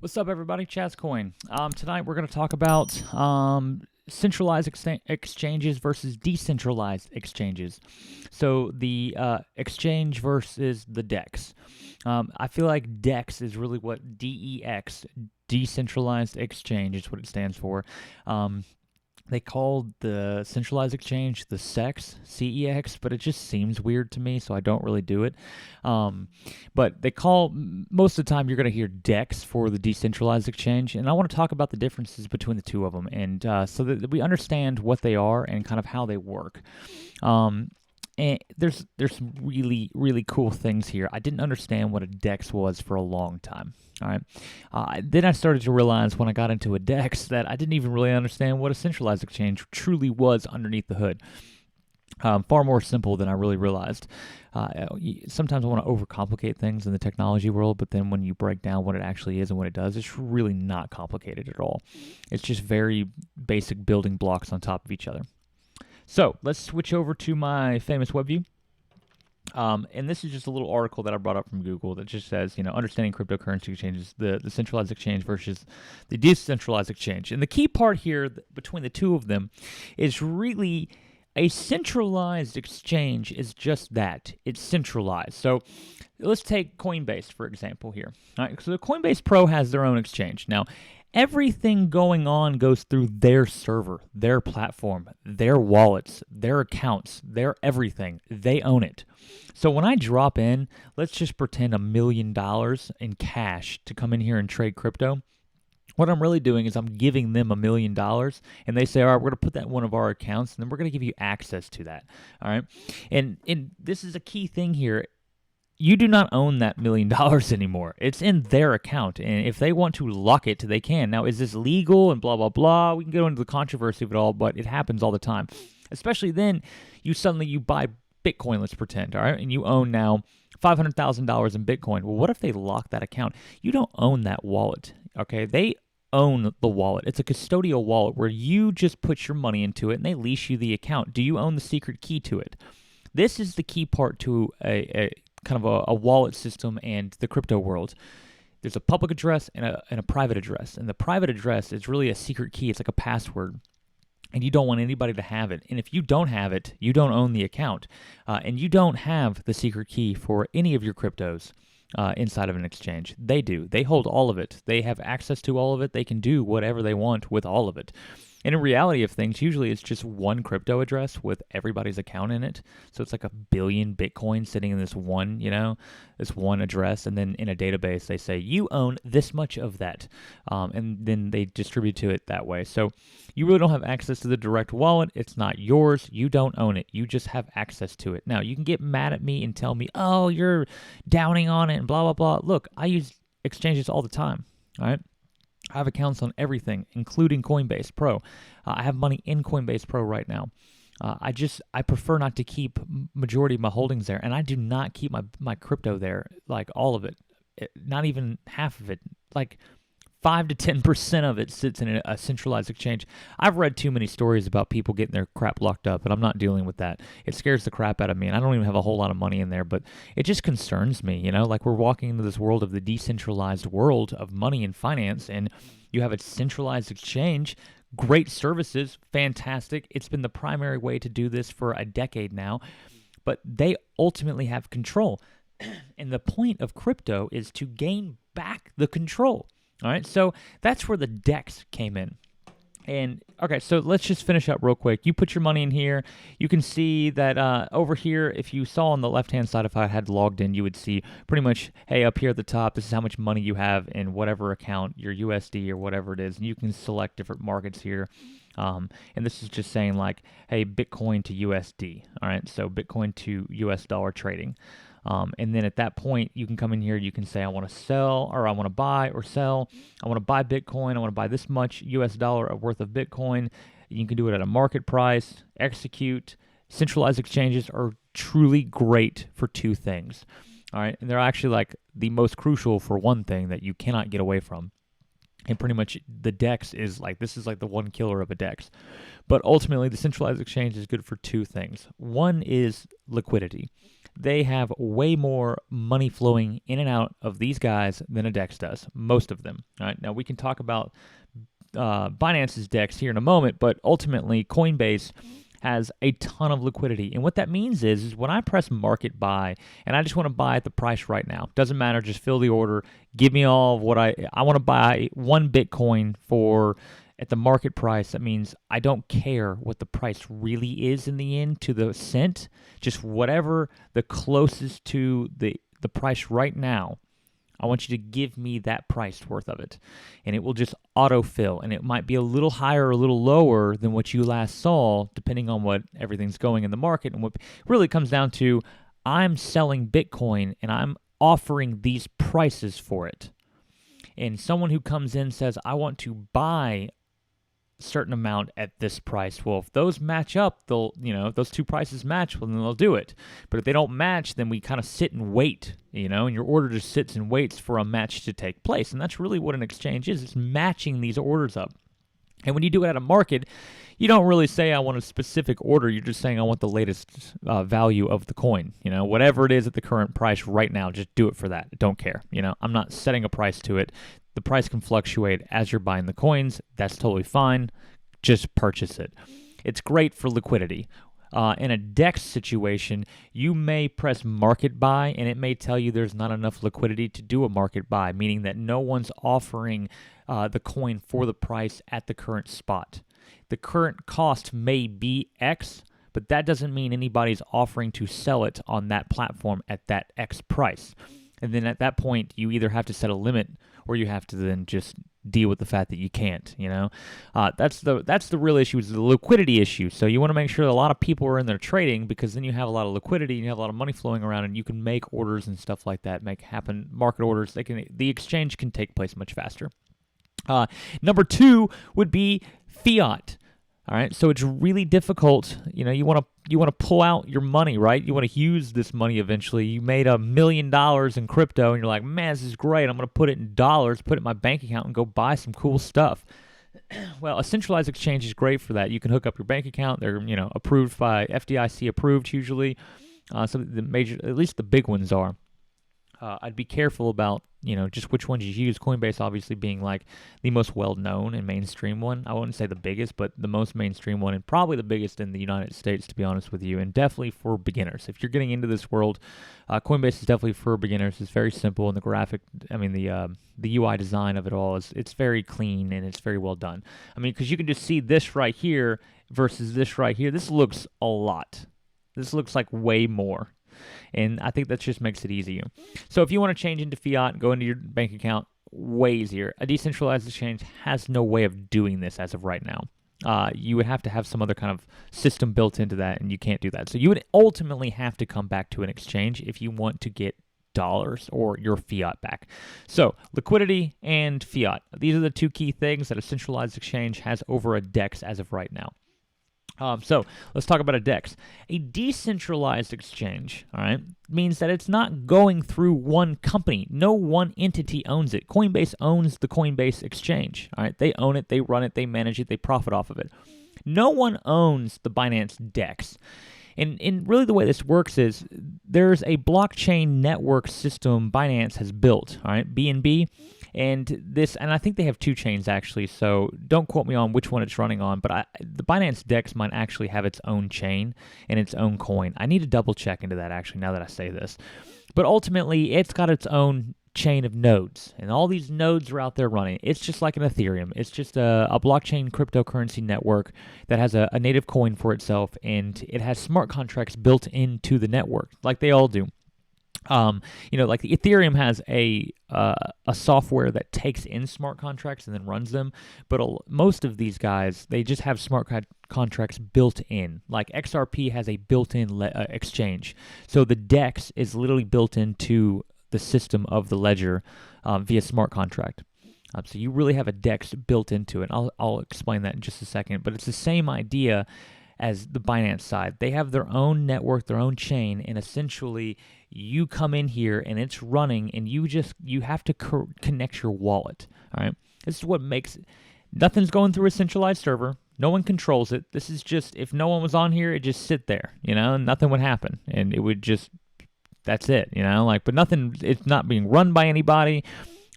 What's up, everybody? ChazzCoin. Tonight we're going to talk about centralized exchanges versus decentralized exchanges. So the exchange versus the DEX. I feel like DEX is really what DEX, Decentralized Exchange, is what it stands for. They called the centralized exchange the CEX, but it just seems weird to me, so I don't really do it. But they call, most of the time you're going to hear DEX for the decentralized exchange, and I want to talk about the differences between the two of them, and so that we understand what they are and kind of how they work. And there's some really cool things here. I didn't understand what a DEX was for a long time. All right. Then I started to realize when I got into a DEX that I didn't even really understand what a centralized exchange truly was underneath the hood. Far more simple than I really realized. Sometimes I want to overcomplicate things in the technology world, but then when you break down what it actually is and what it does, it's really not complicated at all. It's just very basic building blocks on top of each other. So let's switch over to my famous web view. And this is just a little article that I brought up from Google that just says, understanding cryptocurrency exchanges, the centralized exchange versus the decentralized exchange. And the key part here between the two of them is really a centralized exchange is just that. It's centralized. So let's take Coinbase, for example, here. All right, so the Coinbase Pro has their own exchange. Now, everything going on goes through their server, their platform, their wallets, their accounts, their everything. They own it. So when I drop in, let's just pretend $1 million in cash to come in here and trade crypto. What I'm really doing is I'm giving them $1 million, and they say, all right, we're going to put that in one of our accounts, and then we're going to give you access to that. All right. And this is a key thing here. You do not own that $1 million anymore. It's in their account, and if they want to lock it, they can. Now, is this legal and blah, blah, blah? We can go into the controversy of it all, but it happens all the time. Especially then, you buy Bitcoin, let's pretend, all right? And you own now $500,000 in Bitcoin. Well, what if they lock that account? You don't own that wallet, okay? They own the wallet. It's a custodial wallet where you just put your money into it, and they leash you the account. Do you own the secret key to it? This is the key part to a kind of a wallet system and the crypto world. There's a public address and a private address. And the private address is really a secret key. It's like a password. And you don't want anybody to have it. And if you don't have it, you don't own the account. And you don't have the secret key for any of your cryptos inside of an exchange. They do. They hold all of it. They have access to all of it. They can do whatever they want with all of it. And in reality of things, usually it's just one crypto address with everybody's account in it. So it's like 1 billion Bitcoin sitting in this one address. And then in a database, they say, you own this much of that. And then they distribute to it that way. So you really don't have access to the direct wallet. It's not yours. You don't own it. You just have access to it. Now, you can get mad at me and tell me, oh, you're downing on it and blah, blah, blah. Look, I use exchanges all the time, all right? I have accounts on everything, including Coinbase Pro. I have money in Coinbase Pro right now. I prefer not to keep majority of my holdings there, and I do not keep my crypto there, like all of it, not even half of it, like 5 to 10% of it sits in a centralized exchange. I've read too many stories about people getting their crap locked up, and I'm not dealing with that. It scares the crap out of me, and I don't even have a whole lot of money in there, but it just concerns me, like we're walking into this world of the decentralized world of money and finance, and you have a centralized exchange, great services, fantastic. It's been the primary way to do this for a decade now, but they ultimately have control. And the point of crypto is to gain back the control. All right, so that's where the DEX came in. And, okay, so let's just finish up real quick. You put your money in here. You can see that over here, if you saw on the left-hand side, if I had logged in, you would see pretty much, hey, up here at the top, this is how much money you have in whatever account, your USD or whatever it is. And you can select different markets here. And this is just saying like, hey, Bitcoin to USD. All right, so Bitcoin to US dollar trading. And then at that point, you can come in here, you can say, I want to sell, or I want to buy or sell. I want to buy Bitcoin. I want to buy this much US dollar worth of Bitcoin. You can do it at a market price, execute. Centralized exchanges are truly great for two things. All right. And they're actually like the most crucial for one thing that you cannot get away from. And pretty much the DEX is like, this is like the one killer of a DEX. But ultimately, the centralized exchange is good for two things. One is liquidity. they have way more money flowing in and out of these guys than a DEX does, most of them. All right, now we can talk about Binance's DEX here in a moment, but ultimately Coinbase has a ton of liquidity. And what that means is when I press market buy and I just want to buy at the price right now, doesn't matter, just fill the order, give me all of what I want to buy 1 Bitcoin for at the market price. That means I don't care what the price really is in the end to the cent, just whatever the closest to the price right now. I want you to give me that price worth of it. And it will just autofill. And it might be a little higher or a little lower than what you last saw, depending on what everything's going in the market. And what really comes down to, I'm selling Bitcoin and I'm offering these prices for it. And someone who comes in says, I want to buy certain amount at this price. Well, if those match up, they'll, if those two prices match, well, then they'll do it. But if they don't match, then we kind of sit and wait, and your order just sits and waits for a match to take place. And that's really what an exchange is. It's matching these orders up. And when you do it at a market, you don't really say, I want a specific order. You're just saying, I want the latest value of the coin. Whatever it is at the current price right now, just do it for that. Don't care. I'm not setting a price to it. The price can fluctuate as you're buying the coins. That's totally fine. Just purchase it. It's great for liquidity. In a DEX situation, you may press market buy, and it may tell you there's not enough liquidity to do a market buy, meaning that no one's offering the coin for the price at the current spot. The current cost may be X, but that doesn't mean anybody's offering to sell it on that platform at that X price. And then at that point, you either have to set a limit or you have to then just deal with the fact that you can't, That's the real issue, is the liquidity issue. So you want to make sure that a lot of people are in there trading, because then you have a lot of liquidity and you have a lot of money flowing around, and you can make orders and stuff like that, make happen market orders. The exchange can take place much faster. Number 2 would be fiat. All right, so it's really difficult. You want to pull out your money, right? You want to use this money eventually. You made $1 million in crypto, and you're like, man, this is great. I'm going to put it in dollars, put it in my bank account, and go buy some cool stuff. Well, a centralized exchange is great for that. You can hook up your bank account. They're approved by FDIC approved usually. Some of the major, at least the big ones are. I'd be careful about, just which ones you use. Coinbase obviously being like the most well-known and mainstream one. I wouldn't say the biggest, but the most mainstream one, and probably the biggest in the United States, to be honest with you, and definitely for beginners. If you're getting into this world, Coinbase is definitely for beginners. It's very simple, and the UI design of it all it's very clean and it's very well done. Because you can just see this right here versus this right here. This looks a lot. This looks like way more. And I think that just makes it easier. So if you want to change into fiat and go into your bank account, way easier. A decentralized exchange has no way of doing this as of right now. You would have to have some other kind of system built into that, and you can't do that. So you would ultimately have to come back to an exchange if you want to get dollars or your fiat back. So liquidity and fiat. These are the two key things that a centralized exchange has over a DEX as of right now. So let's talk about a DEX. A decentralized exchange, all right, means that it's not going through one company. No one entity owns it. Coinbase owns the Coinbase exchange, all right? They own it, they run it, they manage it, they profit off of it. No one owns the Binance DEX. And really the way this works is there's a blockchain network system Binance has built, all right, BNB. And I think they have 2 chains actually, so don't quote me on which one it's running on, but the Binance DEX might actually have its own chain and its own coin. I need to double check into that actually now that I say this. But ultimately, it's got its own chain of nodes, and all these nodes are out there running. It's just like an Ethereum. It's just a blockchain cryptocurrency network that has a native coin for itself, and it has smart contracts built into the network, like they all do. Like the Ethereum has a software that takes in smart contracts and then runs them, but most of these guys, they just have smart contracts built in. Like XRP has a built-in exchange, so the DEX is literally built into the system of the ledger via smart contract. So you really have a DEX built into it. I'll explain that in just a second, but it's the same idea as the Binance side. They have their own network, their own chain, and essentially you come in here and it's running, and you have to connect your wallet. All right, this is what makes it. Nothing's going through a centralized server. No one controls it. This is just, if no one was on here, it just sit there, and nothing would happen, and it would just that's it, like, but nothing, it's not being run by anybody.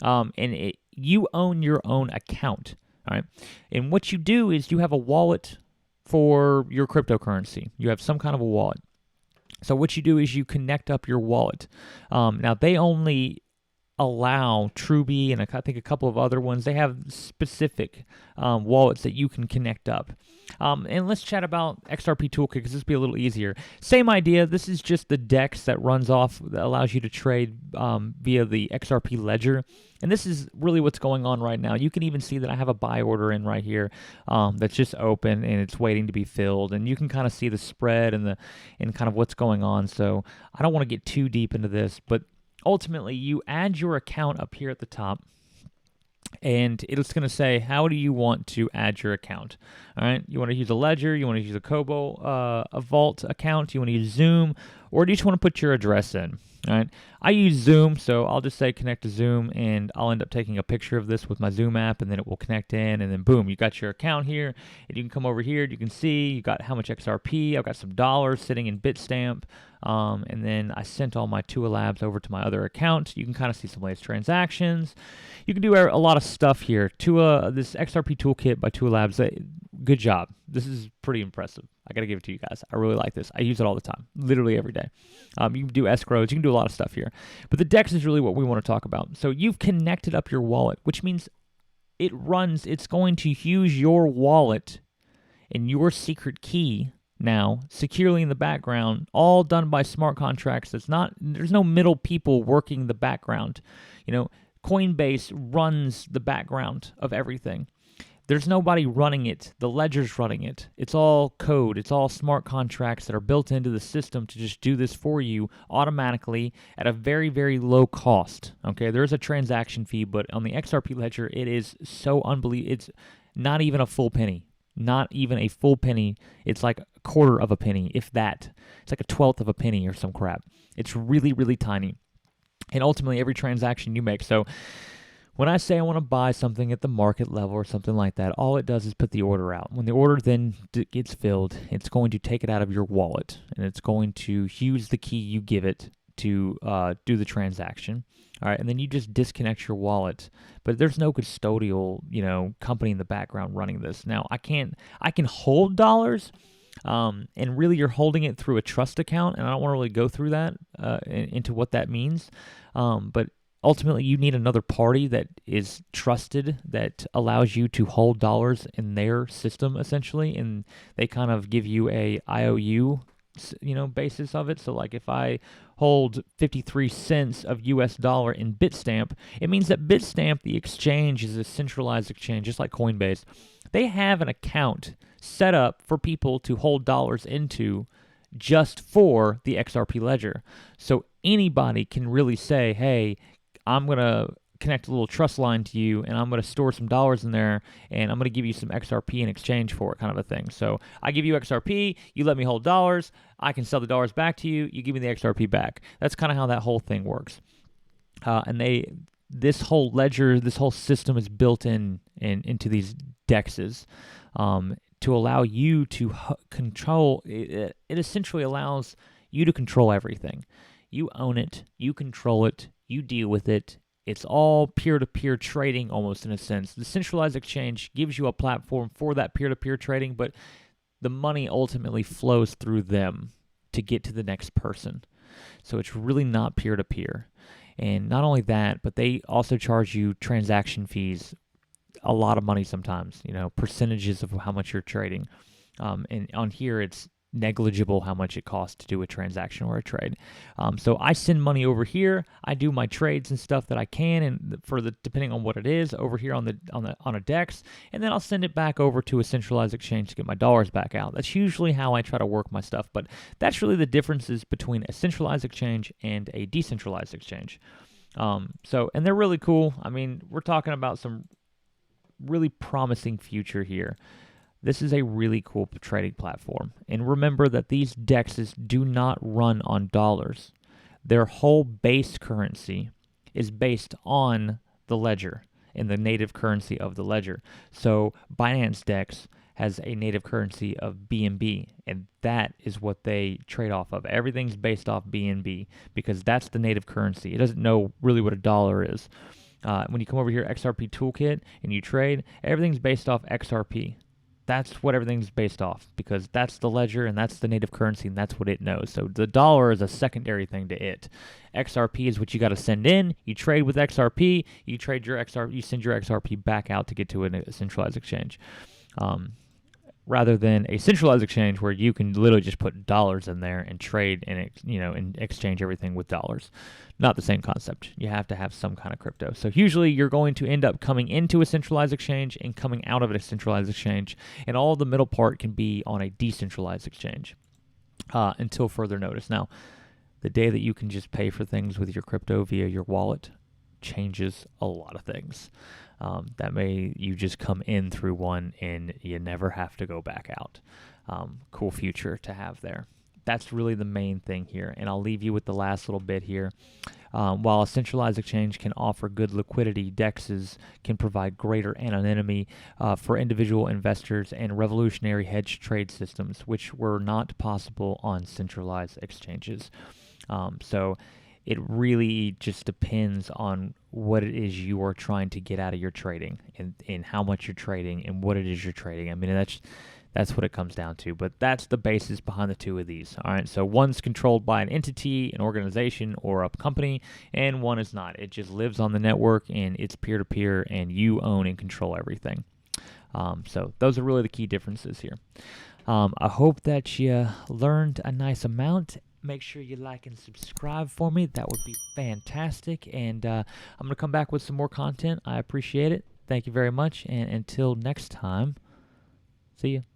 And you own your own account, all right? And what you do is you have a wallet for your cryptocurrency. You have some kind of a wallet. So what you do is you connect up your wallet. Now, they only allow Truby and I think a couple of other ones. They have specific wallets that you can connect up. And let's chat about XRP Toolkit because this will be a little easier. Same idea. This is just the DEX that runs off, that allows you to trade via the XRP ledger. And this is really what's going on right now. You can even see that I have a buy order in right here that's just open and it's waiting to be filled. And you can kind of see the spread and kind of what's going on. So I don't want to get too deep into this, but ultimately you add your account up here at the top. And it's going to say, how do you want to add your account? All right, you want to use a ledger, you want to use a Kobo, a Vault account, you want to use Zoom, or do you just want to put your address in? All right, I use Zoom, so I'll just say connect to Zoom, and I'll end up taking a picture of this with my Zoom app, and then it will connect in, and then boom, you got your account here, and you can come over here, you can see you got how much XRP, I've got some dollars sitting in Bitstamp, and then I sent all my Tua Labs over to my other account. You can kind of see some latest transactions. You can do a lot of stuff here. This XRP Toolkit by Tua Labs, good job. This is pretty impressive. I got to give it to you guys. I really like this. I use it all the time, literally every day. You can do escrows. You can do a lot of stuff here. But the DEX is really what we want to talk about. So you've connected up your wallet, which means it's going to use your wallet and your secret key now securely in the background, all done by smart contracts. There's no middle people working the background. Coinbase runs the background of everything. There's nobody running it. The ledger's running it. It's all code. It's all smart contracts that are built into the system to just do this for you automatically at a very, very low cost. Okay, there's a transaction fee, but on the XRP ledger, it is so unbelievable. It's not even a full penny. Not even a full penny. It's like a quarter of a penny, if that. It's like a 1/12 of a penny or some crap. It's really, really tiny. And ultimately, every transaction you make. So when I say I want to buy something at the market level or something like that, all it does is put the order out. When the order then gets filled, it's going to take it out of your wallet, and it's going to use the key you give it to do the transaction. All right, and then you just disconnect your wallet, but there's no custodial, company in the background running this. Now, I can hold dollars, and really you're holding it through a trust account, and I don't want to really go through that into what that means, but ultimately you need another party that is trusted, that allows you to hold dollars in their system, essentially, and they kind of give you a IOU basis of it. So like if I hold 53 cents of US dollar in Bitstamp, it means that Bitstamp, the exchange, is a centralized exchange, just like Coinbase. They have an account set up for people to hold dollars into just for the XRP ledger. So anybody can really say, hey, I'm going to connect a little trust line to you, and I'm going to store some dollars in there, and I'm going to give you some XRP in exchange for it, kind of a thing. So I give you XRP, you let me hold dollars, I can sell the dollars back to you, you give me the XRP back. That's kind of how that whole thing works. And this whole ledger, this whole system is built into these DEXs to allow you to control. It essentially allows you to control everything. You own it, you control it, you deal with it. It's all peer-to-peer trading almost in a sense. The centralized exchange gives you a platform for that peer-to-peer trading, but the money ultimately flows through them to get to the next person. So it's really not peer-to-peer. And not only that, but they also charge you transaction fees, a lot of money sometimes, percentages of how much you're trading. And on here, it's negligible how much it costs to do a transaction or a trade. So I send money over here. I do my trades and stuff that I can, and depending on what it is, over here on a DEX, and then I'll send it back over to a centralized exchange to get my dollars back out. That's usually how I try to work my stuff, but that's really the differences between a centralized exchange and a decentralized exchange. And they're really cool. I mean, we're talking about some really promising future here. This is a really cool trading platform. And remember that these DEXs do not run on dollars. Their whole base currency is based on the ledger and the native currency of the ledger. So Binance DEX has a native currency of BNB, and that is what they trade off of. Everything's based off BNB because that's the native currency. It doesn't know really what a dollar is. When you come over here, XRP Toolkit, and you trade, everything's based off XRP. That's what everything's based off because that's the ledger and that's the native currency and that's what it knows. So the dollar is a secondary thing to it. XRP is what you got to send in. You trade with XRP. You trade your XRP. You send your XRP back out to get to a centralized exchange. Rather than a centralized exchange where you can literally just put dollars in there and trade and and exchange everything with dollars. Not the same concept. You have to have some kind of crypto. So usually you're going to end up coming into a centralized exchange and coming out of a centralized exchange, and all the middle part can be on a decentralized exchange until further notice. Now, the day that you can just pay for things with your crypto via your wallet changes a lot of things. That may you just come in through one and you never have to go back out. Cool future to have there. That's really the main thing here. And I'll leave you with the last little bit here. While a centralized exchange can offer good liquidity, DEXs can provide greater anonymity for individual investors and revolutionary hedge trade systems, which were not possible on centralized exchanges. So it really just depends on what it is you are trying to get out of your trading and how much you're trading and what it is you're trading. I mean, that's what it comes down to. But that's the basis behind the two of these. All right, so one's controlled by an entity, an organization, or a company, and one is not. It just lives on the network, and it's peer-to-peer, and you own and control everything. So those are really the key differences here. I hope that you learned a nice amount. Make sure you like and subscribe for me. That would be fantastic. And I'm going to come back with some more content. I appreciate it. Thank you very much. And until next time, see you.